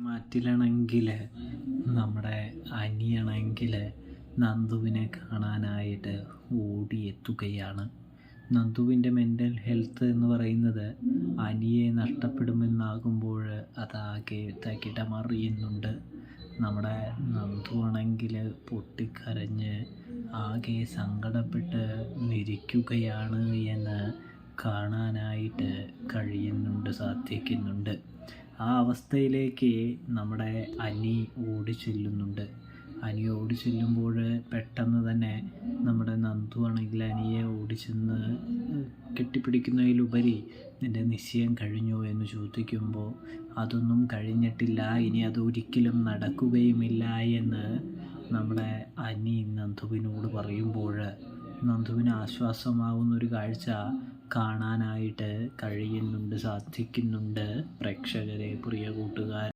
മാറ്റിലാണെങ്കിൽ നമ്മുടെ അനിയാണെങ്കിൽ നന്ദുവിനെ കാണാനായിട്ട് ഓടിയെത്തുകയാണ്. നന്ദുവിൻ്റെ മെൻ്റൽ ഹെൽത്ത് എന്ന് പറയുന്നത് അനിയെ നഷ്ടപ്പെടുമെന്നാകുമ്പോൾ അതാകെ തകിടമറിയുന്നുണ്ട്. നമ്മുടെ നന്ദു ആണെങ്കിൽ പൊട്ടിക്കരഞ്ഞ് ആകെ സങ്കടപ്പെട്ട് നിരിക്കുകയാണ് എന്ന് കാണാനായിട്ട് സാധിക്കുന്നുണ്ട്. ആ അവസ്ഥയിലേക്ക് നമ്മുടെ അനി ഓടിച്ചെല്ലുന്നുണ്ട്. അനി ഓടിച്ചെല്ലുമ്പോൾ പെട്ടെന്ന് തന്നെ നമ്മുടെ നന്ദു ആണെങ്കിൽ അനിയെ ഓടിച്ചെന്ന് കെട്ടിപ്പിടിക്കുന്നതിലുപരി നിൻ്റെ നിശ്ചയം കഴിഞ്ഞോ എന്ന് ചോദിക്കുമ്പോൾ അതൊന്നും കഴിഞ്ഞിട്ടില്ല, ഇനി അതൊരിക്കലും നടക്കുകയുമില്ല എന്ന് നമ്മുടെ അനി നന്ദുവിനോട് പറയുമ്പോൾ നന്ദുവിന് ആശ്വാസമാവുന്നൊരു കാഴ്ച കാണാനായിട്ട് സാധിക്കുന്നുണ്ട്. പ്രേക്ഷകരെ, പ്രിയ കൂട്ടുകാർ,